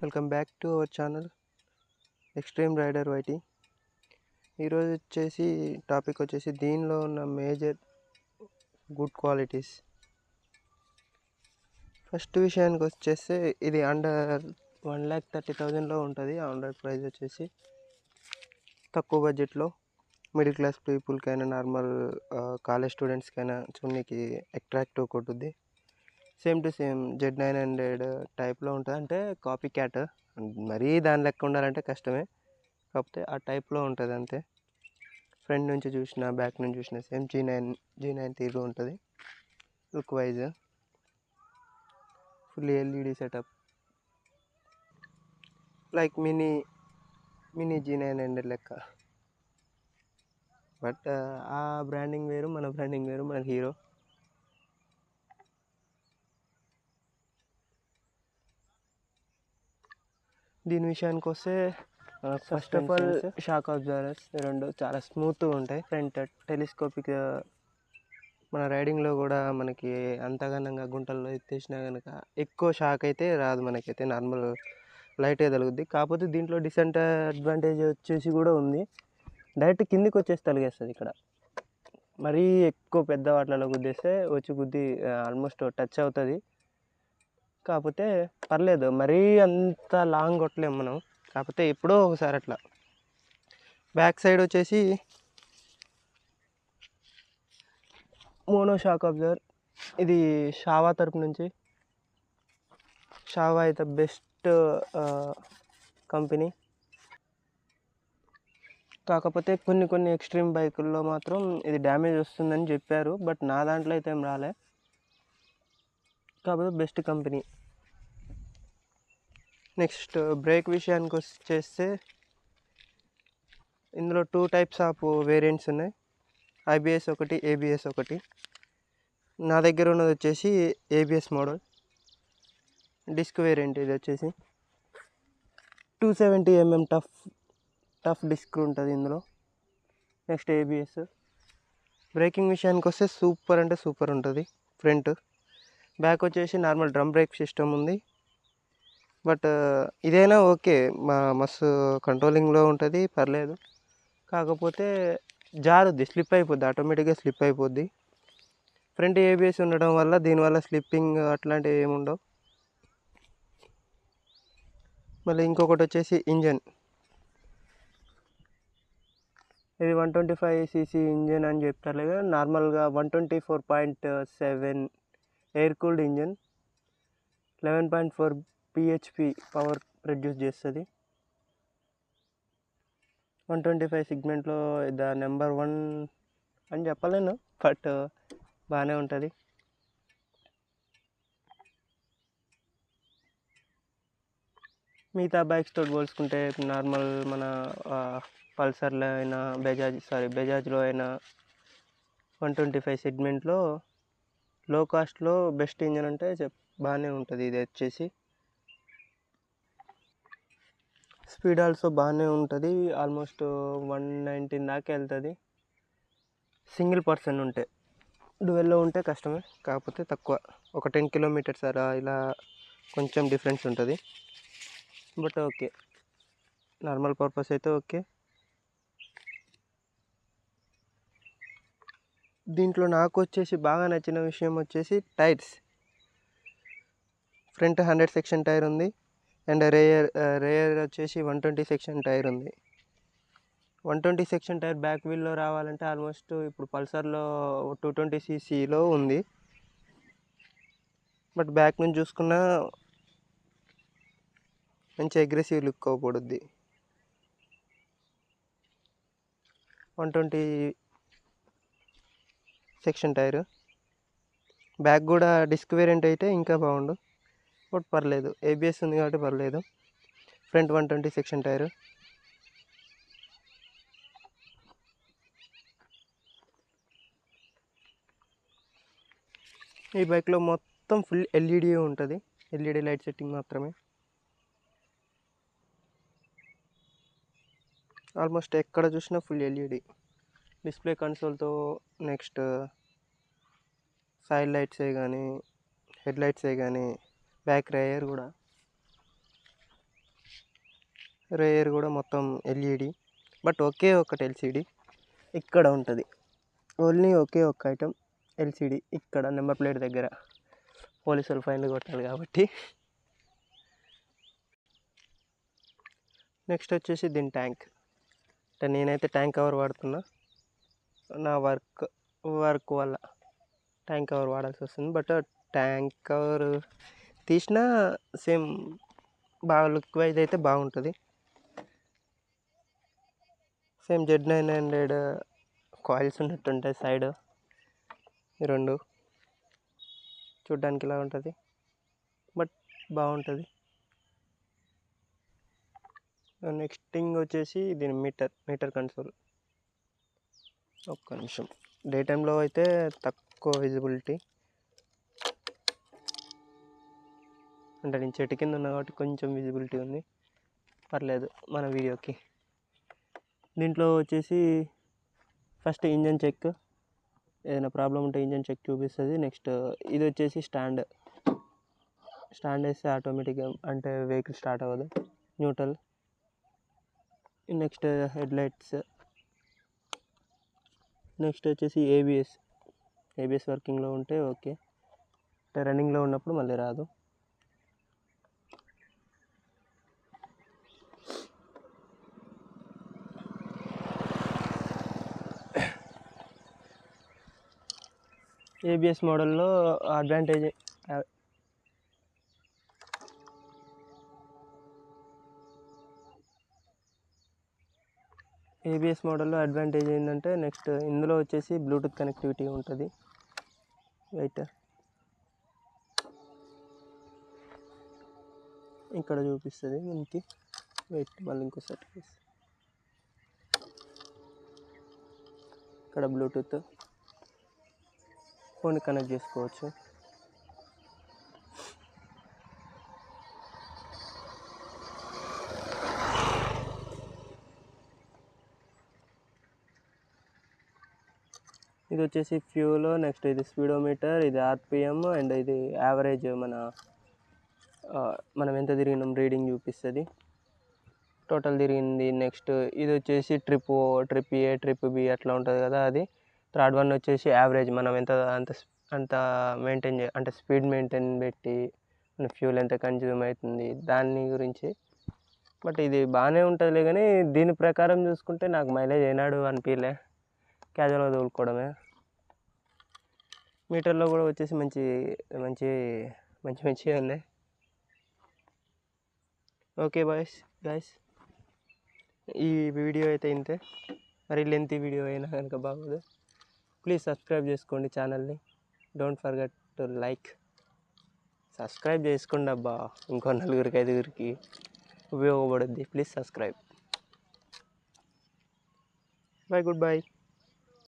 Welcome back to our channel Extreme Rider YT. ఈరోజు topic వచ్చేసి దీనిలో ఉన్న మేజర్ గుడ్ క్వాలిటీస్. ఫస్ట్ విషయానికి వచ్చేస్తే ఇది అండర్ 1,30,000లో ఉంటుంది. అండర్ ప్రైస్ వచ్చేసి తక్కువ బడ్జెట్లో మిడిల్ క్లాస్ పీపుల్కైనా నార్మల్ కాలేజ్ స్టూడెంట్స్కైనా చూడడానికి అట్రాక్టివ్ కొట్టుద్ది. సేమ్ టు సేమ్ Z900 టైప్లో ఉంటుంది. అంటే కాపీ క్యాట్, మరీ దాని లెక్క ఉండాలంటే కష్టమే, కాకపోతే ఆ టైప్లో ఉంటుంది అంతే. ఫ్రంట్ నుంచి చూసినా బ్యాక్ నుంచి చూసినా సేమ్ G9 తీరు ఉంటుంది. Look wise full LED setup, like mini G900 లెక్క. బట్ ఆ బ్రాండింగ్ వేరు, మన బ్రాండింగ్ వేరు, మన హీరో. దీని విషయానికి వస్తే first of all shock absorbers రెండు చాలా స్మూత్గా ఉంటాయి. ఫ్రంట్ టెలిస్కోపిక్, మన రైడింగ్లో కూడా మనకి అంతగానంగా గుంటల్లో ఎత్తేసినా కనుక ఎక్కువ షాక్ అయితే రాదు, మనకైతే నార్మల్ లైట్గా తగులుద్ది. కాకపోతే దీంట్లో డిసడ్వాంటేజ్ వచ్చేసి కూడా ఉంది. డైరెక్ట్ కిందికి వచ్చేసి తలిగేస్తుంది. ఇక్కడ మరీ ఎక్కువ పెద్ద వాటిలలో గుద్దేస్తే వచ్చి గుద్ది ఆల్మోస్ట్ టచ్ అవుతుంది. కాకపోతే పర్లేదు, మరీ అంత లాంగ్ కొట్టలేము మనం, కాకపోతే ఎప్పుడో ఒకసారి అట్లా. బ్యాక్ సైడ్ వచ్చేసి మోనో షాక్ అబ్జర్వర్. ఇది షావా తరపు నుంచి. షావా అయితే బెస్ట్ కంపెనీ. కాకపోతే కొన్ని ఎక్స్ట్రీమ్ బైకుల్లో మాత్రం ఇది డ్యామేజ్ వస్తుందని చెప్పారు, బట్ నా దాంట్లో అయితే ఏం రాలే. కాకపోతే బెస్ట్ కంపెనీ. నెక్స్ట్ బ్రేక్ విషయానికి వచ్చేస్తే ఇందులో 2 టైప్స్ ఆఫ్ వేరియంట్స్ ఉన్నాయి. IBS ఒకటి, ABS ఒకటి. నా దగ్గర ఉన్నది వచ్చేసి ABS మోడల్ డిస్క్ వేరియంట్. ఇది వచ్చేసి 270mm టఫ్ డిస్క్ ఉంటుంది ఇందులో. Next ABS. బ్రేకింగ్ విషయానికి వస్తే సూపర్ అంటే సూపర్ ఉంటుంది. ఫ్రంట్ బ్యాక్ వచ్చేసి నార్మల్ డ్రమ్ బ్రేక్ సిస్టమ్ ఉంది. బట్ ఇదైనా ఓకే, మస్తు కంట్రోలింగ్లో ఉంటుంది, పర్లేదు. కాకపోతే జారుద్ది, స్లిప్ అయిపోద్ది, ఆటోమేటిక్గా స్లిప్ అయిపోద్ది. ఫ్రంట్ ABS ఉండడం వల్ల దీనివల్ల స్లిప్పింగ్ అట్లాంటివి ఏమి ఉండవు. మళ్ళీ ఇంకొకటి వచ్చేసి ఇంజన్. ఇది 125cc ఇంజన్ అని చెప్తారు కదా, నార్మల్గా 124.7 air cooled engine, 11.4 bhp power produce చేస్తుంది. 125 సెగ్మెంట్లో ద నెంబర్ 1 అని చెప్పలేను, బట్ బాగానే ఉంటుంది. మిగతా బైక్స్ తోటి పోల్చుకుంటే నార్మల్ మన పల్సర్లో అయినా బజాజ్లో అయినా 125 సెగ్మెంట్లో లో కాస్ట్లో బెస్ట్ ఇంజన్ అంటే బాగానే ఉంటుంది. ఇది వచ్చేసి స్పీడ్ ఆల్సో బాగానే ఉంటుంది, ఆల్మోస్ట్ 119 దాకా వెళ్తుంది సింగిల్ పర్సన్ ఉంటే. డ్యూయల్లో ఉంటే కష్టమే, కాకపోతే తక్కువ, ఒక 10 కిలోమీటర్స్ అలా ఇలా కొంచెం డిఫరెన్స్ ఉంటుంది. బట్ ఓకే, నార్మల్ పర్పస్ అయితే ఓకే. దీంట్లో నాకు వచ్చేసి బాగా నచ్చిన విషయం వచ్చేసి టైర్స్. ఫ్రంట్ 100 సెక్షన్ టైర్ ఉంది, అండ్ రేయర్ వచ్చేసి 120 సెక్షన్ టైర్ ఉంది. 120 సెక్షన్ టైర్ బ్యాక్ వీల్లో రావాలంటే ఆల్మోస్ట్ ఇప్పుడు పల్సర్లో 220ccలో ఉంది. బట్ బ్యాక్ నుంచి చూసుకున్నా మంచి అగ్రెసివ్ లుక్ అవపడుద్ది. 120 సెక్షన్ టైర్ బ్యాక్ కూడా డిస్క్ వేరియంట్ అయితే ఇంకా బాగుండు, బట్ పర్లేదు, ABS ఉంది కాబట్టి పర్లేదు. Front 120 section tyre. ఈ బైక్లో మొత్తం ఫుల్ LED ఉంటుంది, LED లైట్ సెట్టింగ్ మాత్రమే. ఆల్మోస్ట్ ఎక్కడ చూసినా ఫుల్ LED డిస్ప్లే కన్సోల్తో. నెక్స్ట్ సైడ్ లైట్సే కానీ, హెడ్ లైట్సే కానీ, బ్యాక్ రేయర్ కూడా రేర్ కూడా మొత్తం ఎల్ఈడి, బట్ ఒకే ఒకటి ఎల్సిడి ఇక్కడ ఉంటుంది. ఓన్లీ ఒకే ఒక్క ఐటమ్ ఎల్సిడి ఇక్కడ నెంబర్ ప్లేట్ దగ్గర. పోలీసులు ఫైన్లు కొట్టాలి కాబట్టి. నెక్స్ట్ వచ్చేసి దీని ట్యాంక్. అంటే నేనైతే ట్యాంక్ కవర్ వాడుతున్నా, నా వర్క్ వల్ల ట్యాంక్ కవర్ వాడాల్సి వస్తుంది. బట్ ట్యాంక్ కవర్ తీసినా సేమ్ బాగా లుక్ వైజ్ అయితే బాగుంటుంది. సేమ్ Z900 కాయిల్స్ ఉన్నట్టుంటాయి సైడ్, ఈ రెండు చూడ్డానికి ఇలా ఉంటుంది, బట్ బాగుంటుంది. నెక్స్ట్ థింగ్ వచ్చేసి దీని మీటర్ కన్సోల్. ఒక్క నిమిషం. డే టైంలో అయితే తక్కువ విజిబిలిటీ, అంటే నేను చెట్టు కింద ఉన్నా కాబట్టి కొంచెం విజిబిలిటీ ఉంది, పర్లేదు మన వీడియోకి. దీంట్లో వచ్చేసి ఫస్ట్ ఇంజన్ చెక్, ఏదైనా ప్రాబ్లం ఉంటే ఇంజన్ చెక్ చూపిస్తుంది. నెక్స్ట్ ఇది వచ్చేసి స్టాండ్ వేస్తే ఆటోమేటిక్గా అంటే వెహికల్ స్టార్ట్ అవ్వదు, న్యూట్రల్. Next headlights. నెక్స్ట్ వచ్చేసి ఏబిఎస్ వర్కింగ్లో ఉంటే ఓకే, అంటే రన్నింగ్లో ఉన్నప్పుడు మళ్ళీ రాదు. ఏబిఎస్ మోడల్లో అడ్వాంటేజ్ ఏంటంటే నెక్స్ట్ ఇందులో వచ్చేసి బ్లూటూత్ కనెక్టివిటీ ఉంటుంది. వెయిట్ ఇక్కడ చూపిస్తుంది మనకి, వెయిట్ మళ్ళీ ఇంకోసారి ఇక్కడ బ్లూటూత్ ఫోన్ కనెక్ట్ చేసుకోవచ్చు. ఇది వచ్చేసి ఫ్యూల్. నెక్స్ట్ ఇది స్పీడోమీటర్, ఇది ఆర్పిఎం, అండ్ ఇది యావరేజ్ మనం ఎంత తిరిగినాం రీడింగ్ చూపిస్తుంది, టోటల్ తిరిగింది. నెక్స్ట్ ఇది వచ్చేసి ట్రిప్ ఏ ట్రిప్ బి అట్లా ఉంటుంది కదా అది. థర్డ్ వన్ వచ్చేసి యావరేజ్, మనం అంత మెయింటైన్ అంటే స్పీడ్ మెయింటైన్ పెట్టి మన ఫ్యూల్ ఎంత కన్జ్యూమ్ అవుతుంది దాని గురించి. బట్ ఇది బాగానే ఉంటుందిలే, కానీ దీని ప్రకారం చూసుకుంటే నాకు మైలేజ్ ఏనాడు అనిపించలే, క్యాజువల్గా తోలుకోవడమే. మీటర్లో కూడా వచ్చేసి మంచిగా ఉన్నాయి. ఓకే గాయస్, ఈ వీడియో అయితే ఇంతే. మరి లెంతీ వీడియో అయినా కనుక బాగోదు. ప్లీజ్ సబ్స్క్రైబ్ చేసుకోండి ఛానల్ని. Don't forget to like. Subscribe చేసుకోండి అబ్బా, ఇంకో 4-5 ఉపయోగపడుద్ది. Please subscribe. Bye, good by.